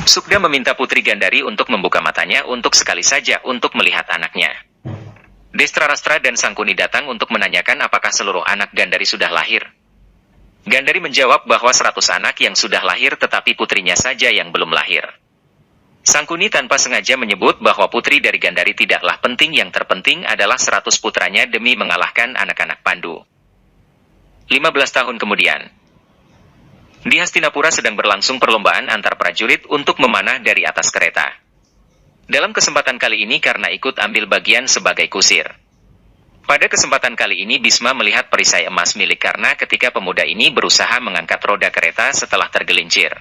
Sukda meminta Putri Gandari untuk membuka matanya untuk sekali saja untuk melihat anaknya. Destrarastra dan Sangkuni datang untuk menanyakan apakah seluruh anak Gandari sudah lahir. Gandari menjawab bahwa 100 anak yang sudah lahir tetapi putrinya saja yang belum lahir. Sangkuni tanpa sengaja menyebut bahwa putri dari Gandari tidaklah penting, yang terpenting adalah 100 putranya demi mengalahkan anak-anak Pandu. 15 tahun kemudian, di Hastinapura sedang berlangsung perlombaan antar prajurit untuk memanah dari atas kereta. Dalam kesempatan kali ini karena ikut ambil bagian sebagai kusir. Pada kesempatan kali ini Bisma melihat perisai emas milik Karna ketika pemuda ini berusaha mengangkat roda kereta setelah tergelincir.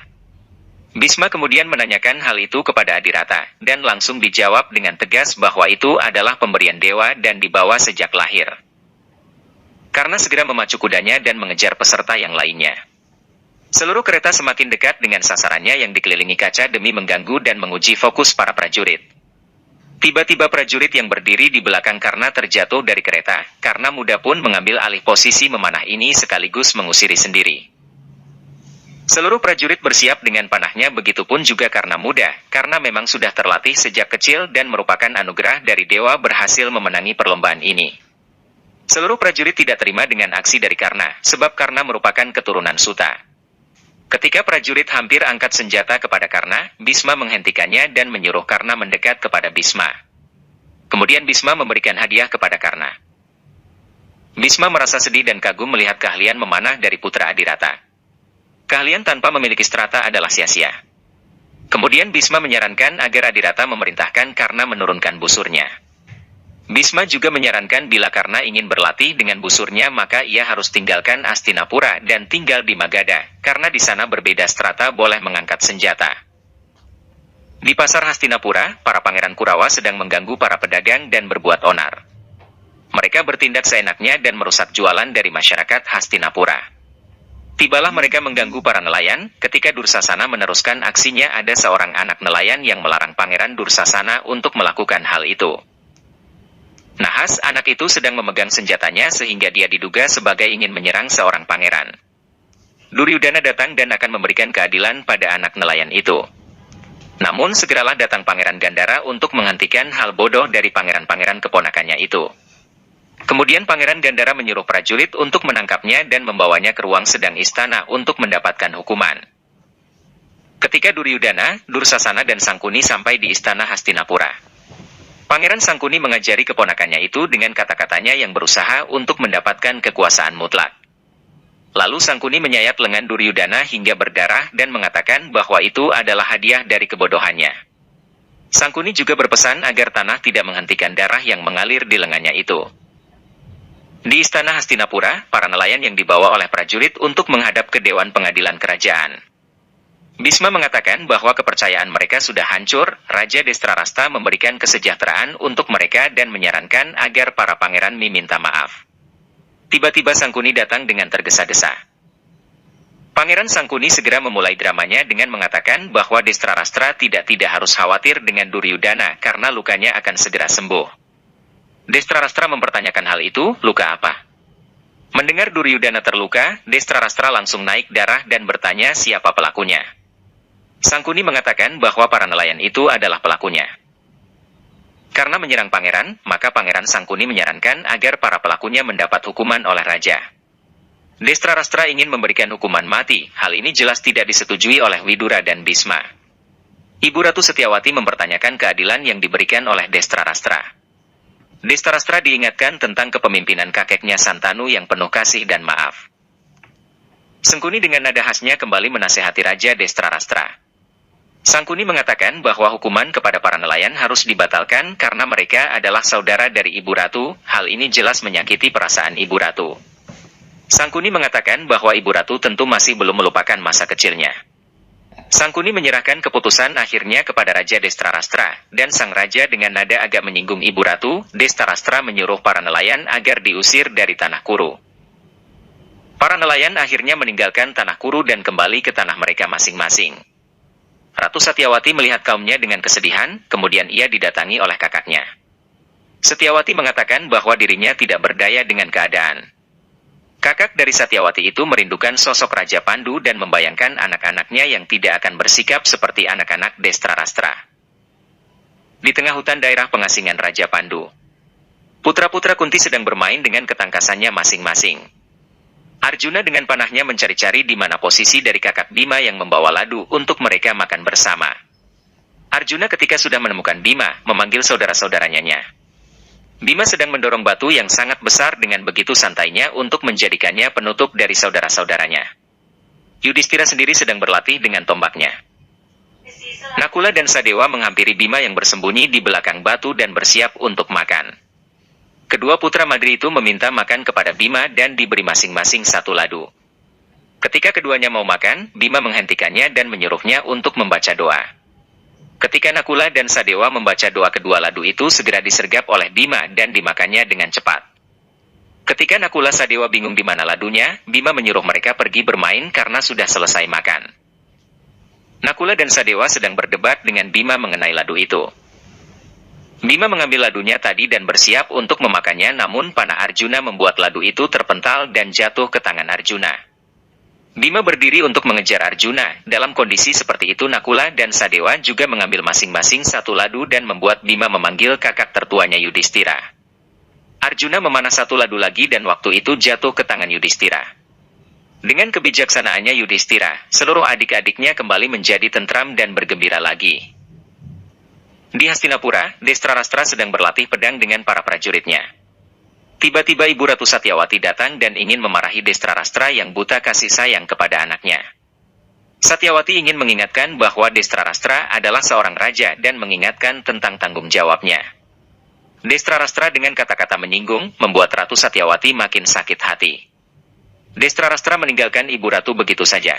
Bisma kemudian menanyakan hal itu kepada Adirata, dan langsung dijawab dengan tegas bahwa itu adalah pemberian dewa dan dibawa sejak lahir. Karna segera memacu kudanya dan mengejar peserta yang lainnya. Seluruh kereta semakin dekat dengan sasarannya yang dikelilingi kaca demi mengganggu dan menguji fokus para prajurit. Tiba-tiba prajurit yang berdiri di belakang Karna terjatuh dari kereta. Karna muda pun mengambil alih posisi memanah ini sekaligus mengusiri sendiri. Seluruh prajurit bersiap dengan panahnya, begitupun juga Karna muda, karena memang sudah terlatih sejak kecil dan merupakan anugerah dari dewa berhasil memenangi perlombaan ini. Seluruh prajurit tidak terima dengan aksi dari Karna, sebab Karna merupakan keturunan Suta. Ketika prajurit hampir angkat senjata kepada Karna, Bisma menghentikannya dan menyuruh Karna mendekat kepada Bisma. Kemudian Bisma memberikan hadiah kepada Karna. Bisma merasa sedih dan kagum melihat keahlian memanah dari putra Adirata. Keahlian tanpa memiliki strata adalah sia-sia. Kemudian Bisma menyarankan agar Adirata memerintahkan Karna menurunkan busurnya. Bisma juga menyarankan bila Karna ingin berlatih dengan busurnya maka ia harus tinggalkan Hastinapura dan tinggal di Magadha, karena di sana berbeda strata boleh mengangkat senjata. Di pasar Hastinapura, para pangeran Kurawa sedang mengganggu para pedagang dan berbuat onar. Mereka bertindak seenaknya dan merusak jualan dari masyarakat Hastinapura. Tibalah mereka mengganggu para nelayan. Ketika Dursasana meneruskan aksinya, ada seorang anak nelayan yang melarang Pangeran Dursasana untuk melakukan hal itu. Nahas, anak itu sedang memegang senjatanya sehingga dia diduga sebagai ingin menyerang seorang pangeran. Duryudana datang dan akan memberikan keadilan pada anak nelayan itu. Namun segeralah datang Pangeran Gandara untuk menghentikan hal bodoh dari pangeran-pangeran keponakannya itu. Kemudian Pangeran Gandara menyuruh prajurit untuk menangkapnya dan membawanya ke ruang sedang istana untuk mendapatkan hukuman. Ketika Duryudana, Dursasana dan Sangkuni sampai di istana Hastinapura, Pangeran Sangkuni mengajari keponakannya itu dengan kata-katanya yang berusaha untuk mendapatkan kekuasaan mutlak. Lalu Sangkuni menyayat lengan Duryudana hingga berdarah dan mengatakan bahwa itu adalah hadiah dari kebodohannya. Sangkuni juga berpesan agar tanah tidak menghentikan darah yang mengalir di lengannya itu. Di istana Hastinapura, para nelayan yang dibawa oleh prajurit untuk menghadap ke Dewan Pengadilan Kerajaan. Bisma mengatakan bahwa kepercayaan mereka sudah hancur. Raja Destrarasta memberikan kesejahteraan untuk mereka dan menyarankan agar para pangeran meminta maaf. Tiba-tiba Sangkuni datang dengan tergesa-gesa. Pangeran Sangkuni segera memulai dramanya dengan mengatakan bahwa Destrarastra tidak harus khawatir dengan Duryudana karena lukanya akan segera sembuh. Destrarastra mempertanyakan hal itu, luka apa? Mendengar Duryudana terluka, Destrarastra langsung naik darah dan bertanya siapa pelakunya. Sangkuni mengatakan bahwa para nelayan itu adalah pelakunya. Karena menyerang pangeran, maka Pangeran Sangkuni menyarankan agar para pelakunya mendapat hukuman oleh raja. Destrarastra ingin memberikan hukuman mati. Hal ini jelas tidak disetujui oleh Widura dan Bisma. Ibu Ratu Setyawati mempertanyakan keadilan yang diberikan oleh Destrarastra. Destrarastra diingatkan tentang kepemimpinan kakeknya Santanu yang penuh kasih dan maaf. Sangkuni dengan nada khasnya kembali menasehati Raja Destrarastra. Sangkuni mengatakan bahwa hukuman kepada para nelayan harus dibatalkan karena mereka adalah saudara dari Ibu Ratu. Hal ini jelas menyakiti perasaan Ibu Ratu. Sangkuni mengatakan bahwa Ibu Ratu tentu masih belum melupakan masa kecilnya. Sangkuni menyerahkan keputusan akhirnya kepada Raja Destrarastra, dan sang raja dengan nada agak menyinggung Ibu Ratu, Destrarastra menyuruh para nelayan agar diusir dari Tanah Kuru. Para nelayan akhirnya meninggalkan Tanah Kuru dan kembali ke tanah mereka masing-masing. Ratu Setyawati melihat kaumnya dengan kesedihan, kemudian ia didatangi oleh kakaknya. Setyawati mengatakan bahwa dirinya tidak berdaya dengan keadaan. Kakak dari Satyawati itu merindukan sosok Raja Pandu dan membayangkan anak-anaknya yang tidak akan bersikap seperti anak-anak Destrarastra. Di tengah hutan daerah pengasingan Raja Pandu, putra-putra Kunti sedang bermain dengan ketangkasannya masing-masing. Arjuna dengan panahnya mencari-cari di mana posisi dari kakak Bima yang membawa ladu untuk mereka makan bersama. Arjuna ketika sudah menemukan Bima, memanggil saudara-saudaranya. Bima sedang mendorong batu yang sangat besar dengan begitu santainya untuk menjadikannya penutup dari saudara-saudaranya. Yudhistira sendiri sedang berlatih dengan tombaknya. Nakula dan Sadewa menghampiri Bima yang bersembunyi di belakang batu dan bersiap untuk makan. Kedua putra Madri itu meminta makan kepada Bima dan diberi masing-masing satu ladu. Ketika keduanya mau makan, Bima menghentikannya dan menyuruhnya untuk membaca doa. Ketika Nakula dan Sadewa membaca doa, kedua ladu itu segera disergap oleh Bima dan dimakannya dengan cepat. Ketika Nakula Sadewa bingung di mana ladunya, Bima menyuruh mereka pergi bermain karena sudah selesai makan. Nakula dan Sadewa sedang berdebat dengan Bima mengenai ladu itu. Bima mengambil ladunya tadi dan bersiap untuk memakannya, namun panah Arjuna membuat ladu itu terpental dan jatuh ke tangan Arjuna. Bima berdiri untuk mengejar Arjuna. Dalam kondisi seperti itu, Nakula dan Sadewa juga mengambil masing-masing satu ladu dan membuat Bima memanggil kakak tertuanya Yudhistira. Arjuna memanah satu ladu lagi dan waktu itu jatuh ke tangan Yudhistira. Dengan kebijaksanaannya Yudhistira, seluruh adik-adiknya kembali menjadi tentram dan bergembira lagi. Di Hastinapura, Destrarastra sedang berlatih pedang dengan para prajuritnya. Tiba-tiba Ibu Ratu Satyawati datang dan ingin memarahi Destrarastra yang buta kasih sayang kepada anaknya. Satyawati ingin mengingatkan bahwa Destrarastra adalah seorang raja dan mengingatkan tentang tanggung jawabnya. Destrarastra dengan kata-kata menyinggung, membuat Ratu Satyawati makin sakit hati. Destrarastra meninggalkan Ibu Ratu begitu saja.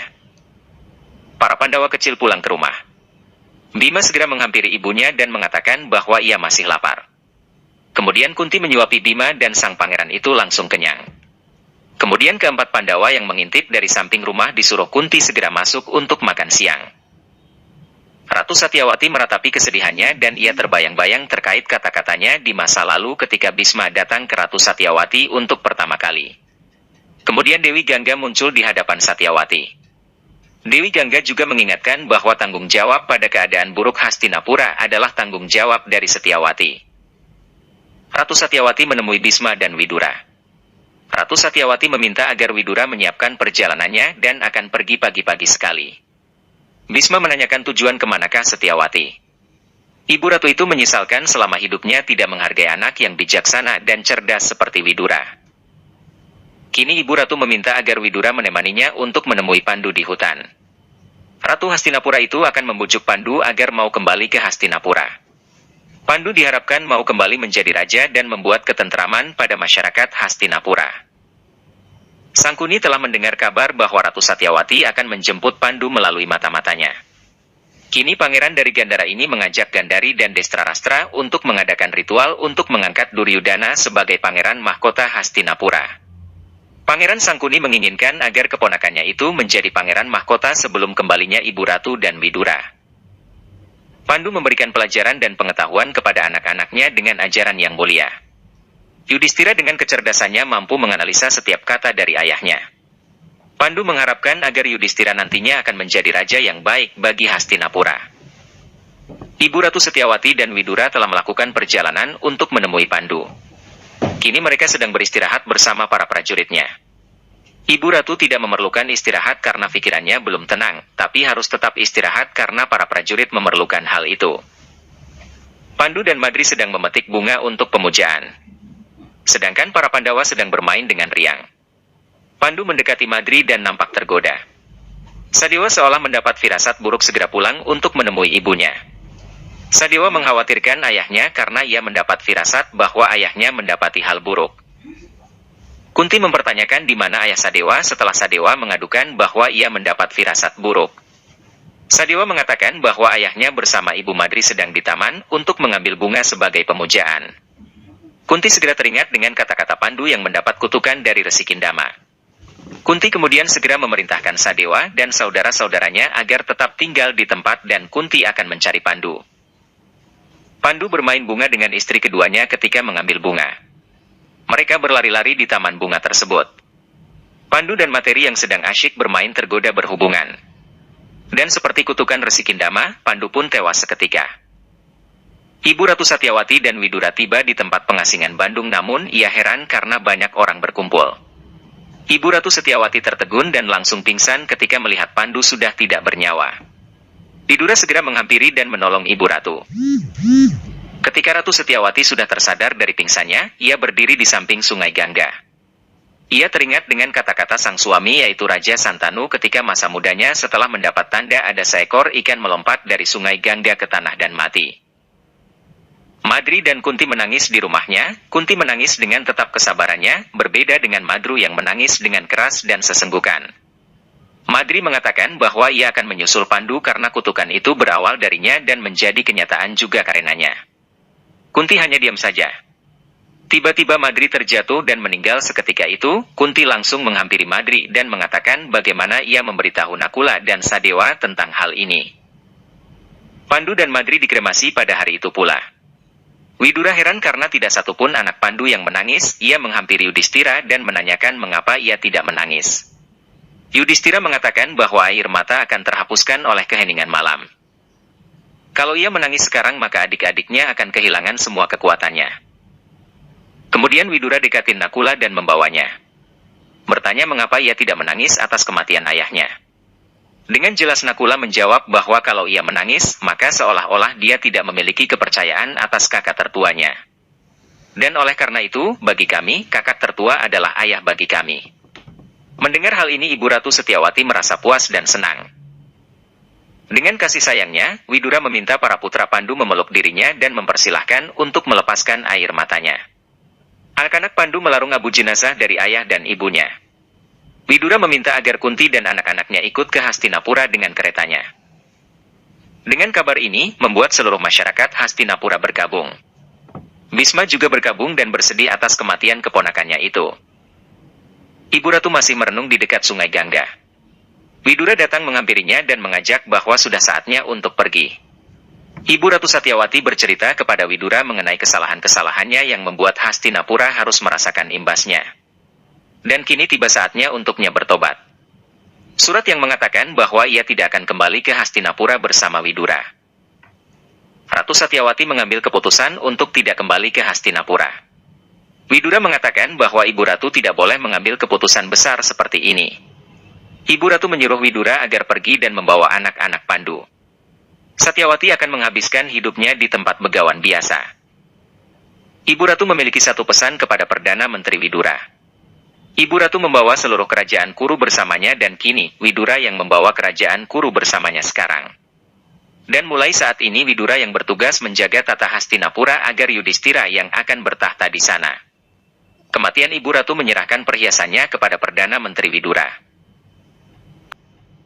Para Pandawa kecil pulang ke rumah. Bima segera menghampiri ibunya dan mengatakan bahwa ia masih lapar. Kemudian Kunti menyuapi Bima dan sang pangeran itu langsung kenyang. Kemudian keempat Pandawa yang mengintip dari samping rumah disuruh Kunti segera masuk untuk makan siang. Ratu Satyawati meratapi kesedihannya dan ia terbayang-bayang terkait kata-katanya di masa lalu ketika Bisma datang ke Ratu Satyawati untuk pertama kali. Kemudian Dewi Gangga muncul di hadapan Satyawati. Dewi Gangga juga mengingatkan bahwa tanggung jawab pada keadaan buruk Hastinapura adalah tanggung jawab dari Satyawati. Ratu Satyawati menemui Bisma dan Widura. Ratu Satyawati meminta agar Widura menyiapkan perjalanannya dan akan pergi pagi-pagi sekali. Bisma menanyakan tujuan kemanakah Satyawati. Ibu Ratu itu menyesalkan selama hidupnya tidak menghargai anak yang bijaksana dan cerdas seperti Widura. Kini Ibu Ratu meminta agar Widura menemaninya untuk menemui Pandu di hutan. Ratu Hastinapura itu akan membujuk Pandu agar mau kembali ke Hastinapura. Pandu diharapkan mau kembali menjadi raja dan membuat ketentraman pada masyarakat Hastinapura. Sangkuni telah mendengar kabar bahwa Ratu Satyawati akan menjemput Pandu melalui mata-matanya. Kini pangeran dari Gandhara ini mengajak Gandhari dan Destrarastra untuk mengadakan ritual untuk mengangkat Duryudana sebagai pangeran mahkota Hastinapura. Pangeran Sangkuni menginginkan agar keponakannya itu menjadi pangeran mahkota sebelum kembalinya Ibu Ratu dan Widura. Pandu memberikan pelajaran dan pengetahuan kepada anak-anaknya dengan ajaran yang mulia. Yudhistira dengan kecerdasannya mampu menganalisa setiap kata dari ayahnya. Pandu mengharapkan agar Yudhistira nantinya akan menjadi raja yang baik bagi Hastinapura. Ibu Ratu Satyawati dan Widura telah melakukan perjalanan untuk menemui Pandu. Kini mereka sedang beristirahat bersama para prajuritnya. Ibu Ratu tidak memerlukan istirahat karena pikirannya belum tenang, tapi harus tetap istirahat karena para prajurit memerlukan hal itu. Pandu dan Madri sedang memetik bunga untuk pemujaan. Sedangkan para Pandawa sedang bermain dengan riang. Pandu mendekati Madri dan nampak tergoda. Sadewa seolah mendapat firasat buruk segera pulang untuk menemui ibunya. Sadewa mengkhawatirkan ayahnya karena ia mendapat firasat bahwa ayahnya mendapati hal buruk. Kunti mempertanyakan di mana ayah Sadewa setelah Sadewa mengadukan bahwa ia mendapat firasat buruk. Sadewa mengatakan bahwa ayahnya bersama Ibu Madri sedang di taman untuk mengambil bunga sebagai pemujaan. Kunti segera teringat dengan kata-kata Pandu yang mendapat kutukan dari Resi Kindama. Kunti kemudian segera memerintahkan Sadewa dan saudara-saudaranya agar tetap tinggal di tempat dan Kunti akan mencari Pandu. Pandu bermain bunga dengan istri keduanya ketika mengambil bunga. Mereka berlari-lari di taman bunga tersebut. Pandu dan Materi yang sedang asyik bermain tergoda berhubungan. Dan seperti kutukan Resi Kindama, Pandu pun tewas seketika. Ibu Ratu Satyawati dan Widura tiba di tempat pengasingan Bandung, namun ia heran karena banyak orang berkumpul. Ibu Ratu Satyawati tertegun dan langsung pingsan ketika melihat Pandu sudah tidak bernyawa. Widura segera menghampiri dan menolong Ibu Ratu. Ketika Ratu Satyawati sudah tersadar dari pingsannya, ia berdiri di samping Sungai Gangga. Ia teringat dengan kata-kata sang suami yaitu Raja Santanu ketika masa mudanya setelah mendapat tanda ada seekor ikan melompat dari Sungai Gangga ke tanah dan mati. Madri dan Kunti menangis di rumahnya. Kunti menangis dengan tetap kesabarannya, berbeda dengan Madru yang menangis dengan keras dan sesenggukan. Madri mengatakan bahwa ia akan menyusul Pandu karena kutukan itu berawal darinya dan menjadi kenyataan juga karenanya. Kunti hanya diam saja. Tiba-tiba Madri terjatuh dan meninggal seketika itu. Kunti langsung menghampiri Madri dan mengatakan bagaimana ia memberitahu Nakula dan Sadewa tentang hal ini. Pandu dan Madri dikremasi pada hari itu pula. Widura heran karena tidak satupun anak Pandu yang menangis. Ia menghampiri Yudhistira dan menanyakan mengapa ia tidak menangis. Yudhistira mengatakan bahwa air mata akan terhapuskan oleh keheningan malam. Kalau ia menangis sekarang maka adik-adiknya akan kehilangan semua kekuatannya. Kemudian Widura dekatin Nakula dan membawanya. Bertanya mengapa ia tidak menangis atas kematian ayahnya. Dengan jelas Nakula menjawab bahwa kalau ia menangis, maka seolah-olah dia tidak memiliki kepercayaan atas kakak tertuanya. Dan oleh karena itu, bagi kami, kakak tertua adalah ayah bagi kami. Mendengar hal ini Ibu Ratu Satyawati merasa puas dan senang. Dengan kasih sayangnya, Widura meminta para putra Pandu memeluk dirinya dan mempersilahkan untuk melepaskan air matanya. Anak-anak Pandu melarung abu jenazah dari ayah dan ibunya. Widura meminta agar Kunti dan anak-anaknya ikut ke Hastinapura dengan keretanya. Dengan kabar ini, membuat seluruh masyarakat Hastinapura bergabung. Bhisma juga bergabung dan bersedih atas kematian keponakannya itu. Ibu Ratu masih merenung di dekat Sungai Gangga. Widura datang menghampirinya dan mengajak bahwa sudah saatnya untuk pergi. Ibu Ratu Satyawati bercerita kepada Widura mengenai kesalahan-kesalahannya yang membuat Hastinapura harus merasakan imbasnya. Dan kini tiba saatnya untuknya bertobat. Surat yang mengatakan bahwa ia tidak akan kembali ke Hastinapura bersama Widura. Ratu Satyawati mengambil keputusan untuk tidak kembali ke Hastinapura. Widura mengatakan bahwa Ibu Ratu tidak boleh mengambil keputusan besar seperti ini. Ibu Ratu menyuruh Widura agar pergi dan membawa anak-anak Pandu. Satyawati akan menghabiskan hidupnya di tempat begawan biasa. Ibu Ratu memiliki satu pesan kepada Perdana Menteri Widura. Ibu Ratu membawa seluruh kerajaan Kuru bersamanya dan kini Widura yang membawa kerajaan Kuru bersamanya sekarang. Dan mulai saat ini Widura yang bertugas menjaga tata Hastinapura agar Yudhistira yang akan bertahta di sana. Kematian Ibu Ratu menyerahkan perhiasannya kepada Perdana Menteri Widura.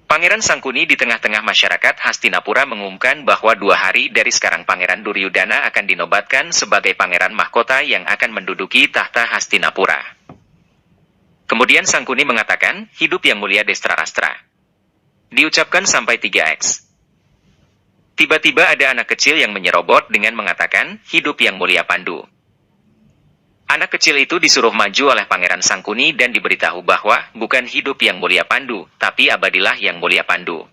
Pangeran Sangkuni di tengah-tengah masyarakat Hastinapura mengumumkan bahwa 2 hari dari sekarang Pangeran Duryudana akan dinobatkan sebagai Pangeran Mahkota yang akan menduduki tahta Hastinapura. Kemudian Sangkuni mengatakan, hidup yang mulia Destrarastra. Diucapkan sampai 3x. Tiba-tiba ada anak kecil yang menyerobot dengan mengatakan, hidup yang mulia Pandu. Anak kecil itu disuruh maju oleh Pangeran Sangkuni dan diberitahu bahwa bukan hidup yang mulia Pandu, tapi abadilah yang mulia Pandu.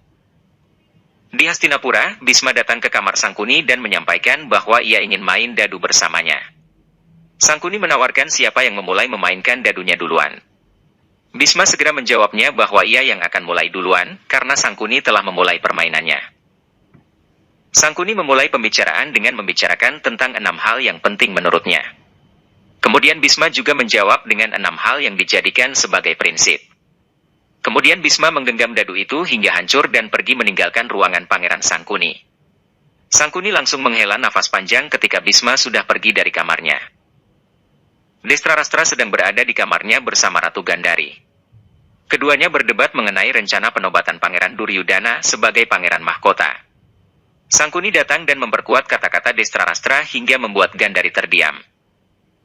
Di Hastinapura, Bhisma datang ke kamar Sangkuni dan menyampaikan bahwa ia ingin main dadu bersamanya. Sangkuni menawarkan siapa yang memulai memainkan dadunya duluan. Bhisma segera menjawabnya bahwa ia yang akan mulai duluan, karena Sangkuni telah memulai permainannya. Sangkuni memulai pembicaraan dengan membicarakan tentang 6 hal yang penting menurutnya. Kemudian Bhisma juga menjawab dengan 6 hal yang dijadikan sebagai prinsip. Kemudian Bhisma menggenggam dadu itu hingga hancur dan pergi meninggalkan ruangan Pangeran Sangkuni. Sangkuni langsung menghela nafas panjang ketika Bhisma sudah pergi dari kamarnya. Destrarastra sedang berada di kamarnya bersama Ratu Gandari. Keduanya berdebat mengenai rencana penobatan Pangeran Duryudana sebagai Pangeran Mahkota. Sangkuni datang dan memperkuat kata-kata Destrarastra hingga membuat Gandari terdiam.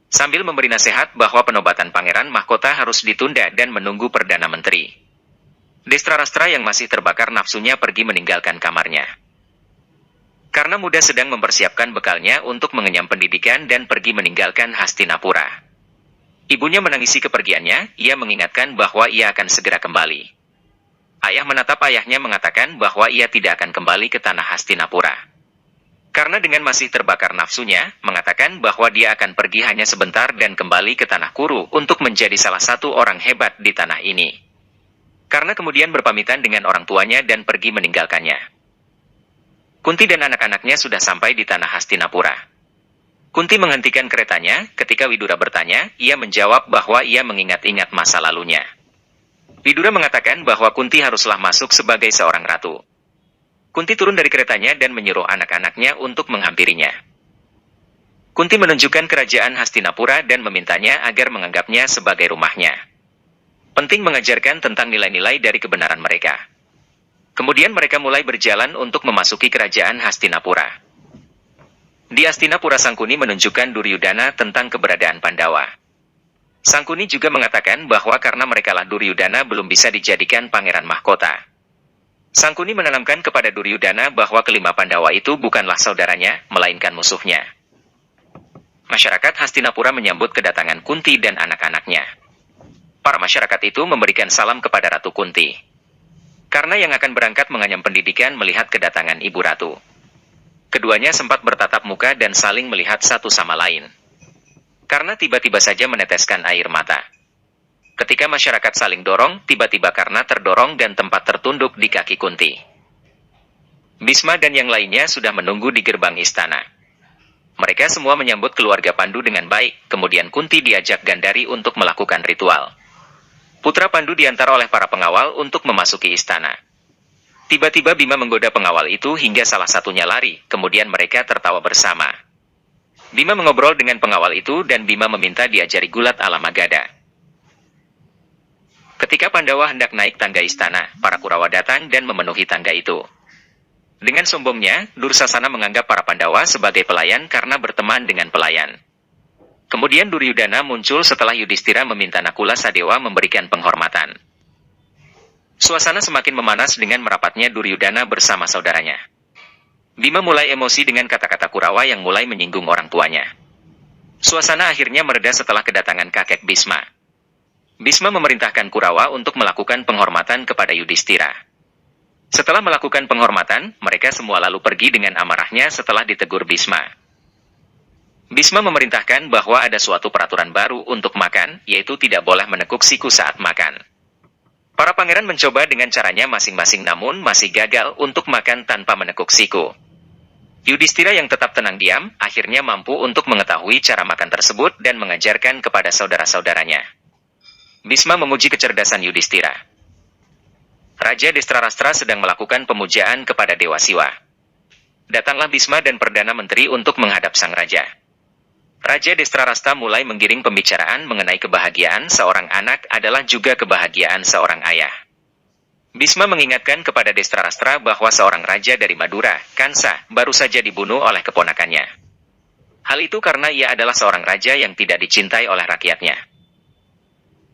Sambil memberi nasihat bahwa penobatan Pangeran Mahkota harus ditunda dan menunggu Perdana Menteri. Destrarastra yang masih terbakar nafsunya pergi meninggalkan kamarnya. Karena Muda sedang mempersiapkan bekalnya untuk mengenyam pendidikan dan pergi meninggalkan Hastinapura. Ibunya menangisi kepergiannya, ia mengingatkan bahwa ia akan segera kembali. Ayah menatap ayahnya mengatakan bahwa ia tidak akan kembali ke tanah Hastinapura. Karena dengan masih terbakar nafsunya, mengatakan bahwa dia akan pergi hanya sebentar dan kembali ke tanah Kuru untuk menjadi salah satu orang hebat di tanah ini. Karena kemudian berpamitan dengan orang tuanya dan pergi meninggalkannya. Kunti dan anak-anaknya sudah sampai di tanah Hastinapura. Kunti menghentikan keretanya, ketika Widura bertanya, ia menjawab bahwa ia mengingat-ingat masa lalunya. Widura mengatakan bahwa Kunti haruslah masuk sebagai seorang ratu. Kunti turun dari keretanya dan menyuruh anak-anaknya untuk menghampirinya. Kunti menunjukkan kerajaan Hastinapura dan memintanya agar menganggapnya sebagai rumahnya. Penting mengajarkan tentang nilai-nilai dari kebenaran mereka. Kemudian mereka mulai berjalan untuk memasuki kerajaan Hastinapura. Di Hastinapura Sangkuni menunjukkan Duryudana tentang keberadaan Pandawa. Sangkuni juga mengatakan bahwa karena merekalah Duryudana belum bisa dijadikan pangeran mahkota. Sangkuni menanamkan kepada Duryudana bahwa kelima Pandawa itu bukanlah saudaranya, melainkan musuhnya. Masyarakat Hastinapura menyambut kedatangan Kunti dan anak-anaknya. Para masyarakat itu memberikan salam kepada Ratu Kunti. Karena yang akan berangkat menganyam pendidikan melihat kedatangan Ibu Ratu. Keduanya sempat bertatap muka dan saling melihat satu sama lain. Karena tiba-tiba saja meneteskan air mata. Ketika masyarakat saling dorong, tiba-tiba karena terdorong dan tempat tertunduk di kaki Kunti. Bisma dan yang lainnya sudah menunggu di gerbang istana. Mereka semua menyambut keluarga Pandu dengan baik, kemudian Kunti diajak Gandari untuk melakukan ritual. Putra Pandu diantar oleh para pengawal untuk memasuki istana. Tiba-tiba Bima menggoda pengawal itu hingga salah satunya lari, kemudian mereka tertawa bersama. Bima mengobrol dengan pengawal itu dan Bima meminta diajari gulat ala Magadha. Ketika Pandawa hendak naik tangga istana, para Kurawa datang dan memenuhi tangga itu. Dengan sombongnya, Dursasana menganggap para Pandawa sebagai pelayan karena berteman dengan pelayan. Kemudian Duryudana muncul setelah Yudhistira meminta Nakula Sadewa memberikan penghormatan. Suasana semakin memanas dengan merapatnya Duryudana bersama saudaranya. Bima mulai emosi dengan kata-kata Kurawa yang mulai menyinggung orang tuanya. Suasana akhirnya mereda setelah kedatangan kakek Bisma. Bisma memerintahkan Kurawa untuk melakukan penghormatan kepada Yudhistira. Setelah melakukan penghormatan, mereka semua lalu pergi dengan amarahnya setelah ditegur Bisma. Bisma memerintahkan bahwa ada suatu peraturan baru untuk makan, yaitu tidak boleh menekuk siku saat makan. Para pangeran mencoba dengan caranya masing-masing namun masih gagal untuk makan tanpa menekuk siku. Yudhistira yang tetap tenang diam, akhirnya mampu untuk mengetahui cara makan tersebut dan mengajarkan kepada saudara-saudaranya. Bisma menguji kecerdasan Yudhistira. Raja Destrarastra sedang melakukan pemujaan kepada Dewa Siwa. Datanglah Bisma dan Perdana Menteri untuk menghadap sang raja. Raja Destrarastra mulai menggiring pembicaraan mengenai kebahagiaan seorang anak adalah juga kebahagiaan seorang ayah. Bisma mengingatkan kepada Destrarastra bahwa seorang raja dari Madura, Kansa, baru saja dibunuh oleh keponakannya. Hal itu karena ia adalah seorang raja yang tidak dicintai oleh rakyatnya.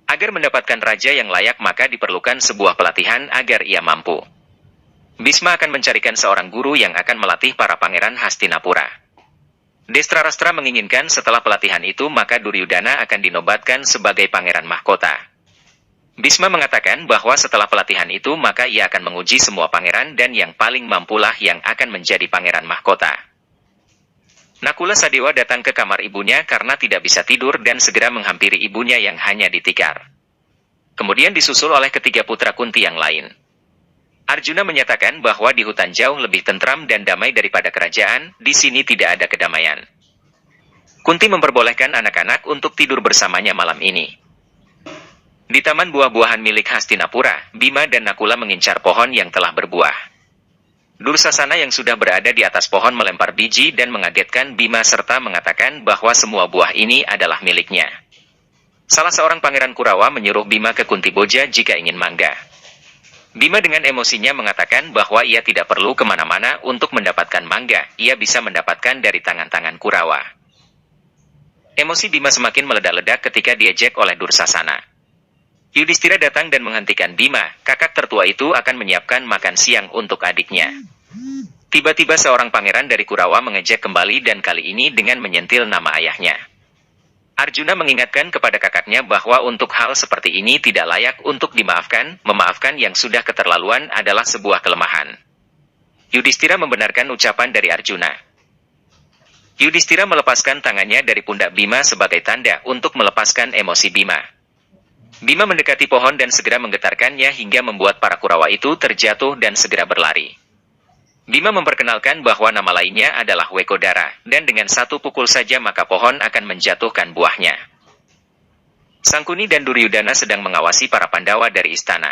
Agar mendapatkan raja yang layak maka diperlukan sebuah pelatihan agar ia mampu. Bisma akan mencarikan seorang guru yang akan melatih para pangeran Hastinapura. Destrarastra menginginkan setelah pelatihan itu maka Duryudana akan dinobatkan sebagai pangeran mahkota. Bisma mengatakan bahwa setelah pelatihan itu maka ia akan menguji semua pangeran dan yang paling mampulah yang akan menjadi pangeran mahkota. Nakula Sadewa datang ke kamar ibunya karena tidak bisa tidur dan segera menghampiri ibunya yang hanya ditikar. Kemudian disusul oleh ketiga putra Kunti yang lain. Arjuna menyatakan bahwa di hutan jauh lebih tentram dan damai daripada kerajaan, di sini tidak ada kedamaian. Kunti memperbolehkan anak-anak untuk tidur bersamanya malam ini. Di taman buah-buahan milik Hastinapura, Bima dan Nakula mengincar pohon yang telah berbuah. Dursasana yang sudah berada di atas pohon melempar biji dan mengagetkan Bima serta mengatakan bahwa semua buah ini adalah miliknya. Salah seorang pangeran Kurawa menyuruh Bima ke Kuntiboja jika ingin mangga. Bima dengan emosinya mengatakan bahwa ia tidak perlu kemana-mana untuk mendapatkan mangga, ia bisa mendapatkan dari tangan-tangan Kurawa. Emosi Bima semakin meledak-ledak ketika diejek oleh Dursasana. Yudhistira datang dan menghentikan Bima, kakak tertua itu akan menyiapkan makan siang untuk adiknya. Tiba-tiba seorang pangeran dari Kurawa mengejek kembali dan kali ini dengan menyentil nama ayahnya. Arjuna mengingatkan kepada kakaknya bahwa untuk hal seperti ini tidak layak untuk dimaafkan, memaafkan yang sudah keterlaluan adalah sebuah kelemahan. Yudhistira membenarkan ucapan dari Arjuna. Yudhistira melepaskan tangannya dari pundak Bima sebagai tanda untuk melepaskan emosi Bima. Bima mendekati pohon dan segera menggetarkannya hingga membuat para Kurawa itu terjatuh dan segera berlari. Bima memperkenalkan bahwa nama lainnya adalah Wekodara, dan dengan satu pukul saja maka pohon akan menjatuhkan buahnya. Sangkuni dan Duryudana sedang mengawasi para Pandawa dari istana.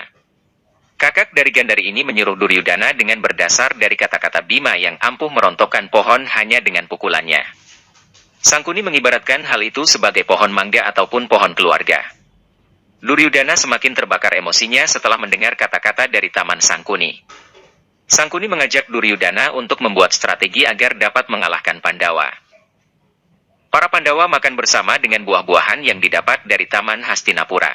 Kakak dari Gandari ini menyuruh Duryudana dengan berdasar dari kata-kata Bima yang ampuh merontokkan pohon hanya dengan pukulannya. Sangkuni mengibaratkan hal itu sebagai pohon mangga ataupun pohon keluarga. Duryudana semakin terbakar emosinya setelah mendengar kata-kata dari Taman Sangkuni. Sangkuni mengajak Duryudana untuk membuat strategi agar dapat mengalahkan Pandawa. Para Pandawa makan bersama dengan buah-buahan yang didapat dari Taman Hastinapura.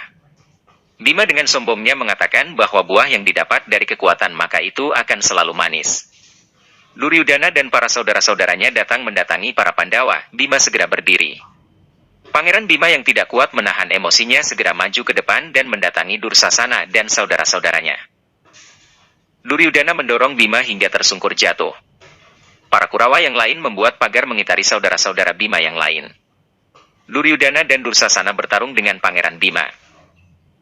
Bima dengan sombongnya mengatakan bahwa buah yang didapat dari kekuatan maka itu akan selalu manis. Duryudana dan para saudara-saudaranya datang mendatangi para Pandawa. Bima segera berdiri. Pangeran Bima yang tidak kuat menahan emosinya segera maju ke depan dan mendatangi Dursasana dan saudara-saudaranya. Duryudana mendorong Bima hingga tersungkur jatuh. Para Kurawa yang lain membuat pagar mengitari saudara-saudara Bima yang lain. Duryudana dan Dursasana bertarung dengan Pangeran Bima.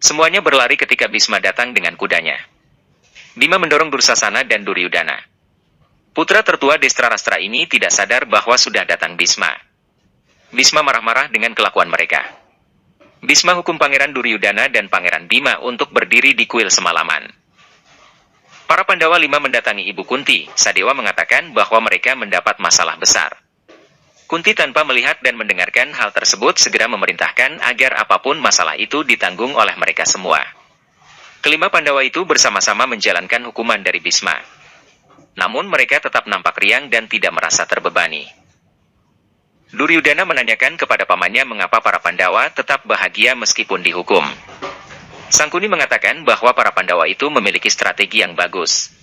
Semuanya berlari ketika Bhisma datang dengan kudanya. Bima mendorong Dursasana dan Duryudana. Putra tertua Destrarastra ini tidak sadar bahwa sudah datang Bhisma. Bhisma marah-marah dengan kelakuan mereka. Bhisma hukum Pangeran Duryudana dan Pangeran Bima untuk berdiri di kuil semalaman. Para Pandawa 5 mendatangi Ibu Kunti. Sadewa mengatakan bahwa mereka mendapat masalah besar. Kunti tanpa melihat dan mendengarkan hal tersebut segera memerintahkan agar apapun masalah itu ditanggung oleh mereka semua. Kelima Pandawa itu bersama-sama menjalankan hukuman dari Bhisma. Namun mereka tetap nampak riang dan tidak merasa terbebani. Duryudana menanyakan kepada pamannya mengapa para Pandawa tetap bahagia meskipun dihukum. Sangkuni mengatakan bahwa para Pandawa itu memiliki strategi yang bagus.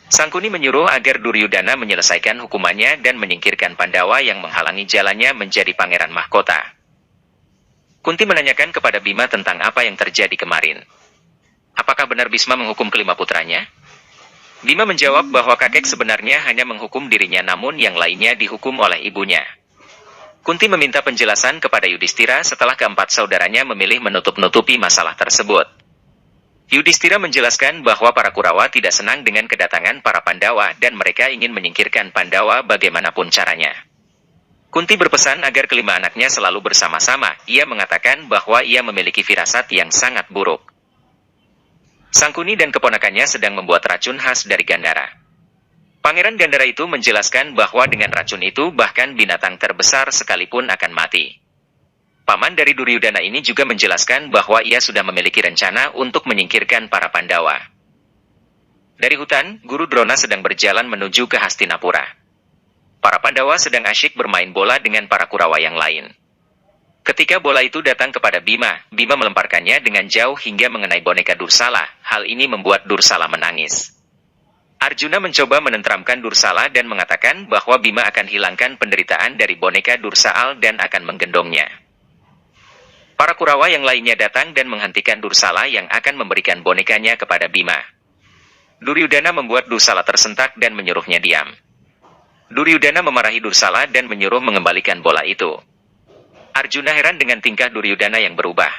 Sangkuni menyuruh agar Duryudana menyelesaikan hukumannya dan menyingkirkan Pandawa yang menghalangi jalannya menjadi pangeran mahkota. Kunti menanyakan kepada Bima tentang apa yang terjadi kemarin. Apakah benar Bhisma menghukum kelima putranya? Bima menjawab bahwa kakek sebenarnya hanya menghukum dirinya namun yang lainnya dihukum oleh ibunya. Kunti meminta penjelasan kepada Yudhistira setelah keempat saudaranya memilih menutup-nutupi masalah tersebut. Yudhistira menjelaskan bahwa para Kurawa tidak senang dengan kedatangan para Pandawa dan mereka ingin menyingkirkan Pandawa bagaimanapun caranya. Kunti berpesan agar kelima anaknya selalu bersama-sama. Ia mengatakan bahwa ia memiliki firasat yang sangat buruk. Sangkuni dan keponakannya sedang membuat racun khas dari Gandhara. Pangeran Gandhara itu menjelaskan bahwa dengan racun itu bahkan binatang terbesar sekalipun akan mati. Paman dari Duryudana ini juga menjelaskan bahwa ia sudah memiliki rencana untuk menyingkirkan para Pandawa. Dari hutan, Guru Drona sedang berjalan menuju ke Hastinapura. Para Pandawa sedang asyik bermain bola dengan para Kurawa yang lain. Ketika bola itu datang kepada Bima, Bima melemparkannya dengan jauh hingga mengenai boneka Dursala. Hal ini membuat Dursala menangis. Arjuna mencoba menenteramkan Dursala dan mengatakan bahwa Bima akan hilangkan penderitaan dari boneka Dursaal dan akan menggendongnya. Para Kurawa yang lainnya datang dan menghentikan Dursala yang akan memberikan bonekanya kepada Bima. Duryudana membuat Dursala tersentak dan menyuruhnya diam. Duryudana memarahi Dursala dan menyuruh mengembalikan bola itu. Arjuna heran dengan tingkah Duryudana yang berubah.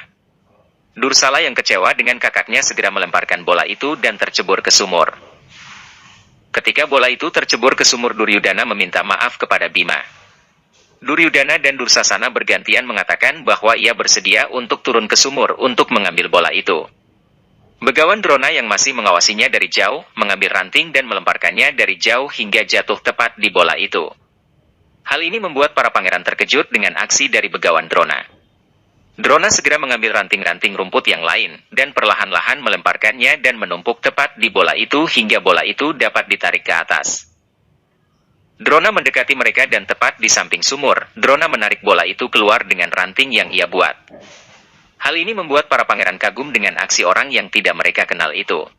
Dursala yang kecewa dengan kakaknya segera melemparkan bola itu dan tercebur ke sumur. Ketika bola itu tercebur ke sumur, Duryudana meminta maaf kepada Bima. Duryudana dan Dursasana bergantian mengatakan bahwa ia bersedia untuk turun ke sumur untuk mengambil bola itu. Begawan Drona yang masih mengawasinya dari jauh, mengambil ranting dan melemparkannya dari jauh hingga jatuh tepat di bola itu. Hal ini membuat para pangeran terkejut dengan aksi dari Begawan Drona. Drona segera mengambil ranting-ranting rumput yang lain, dan perlahan-lahan melemparkannya dan menumpuk tepat di bola itu hingga bola itu dapat ditarik ke atas. Drona mendekati mereka dan tepat di samping sumur, Drona menarik bola itu keluar dengan ranting yang ia buat. Hal ini membuat para pangeran kagum dengan aksi orang yang tidak mereka kenal itu.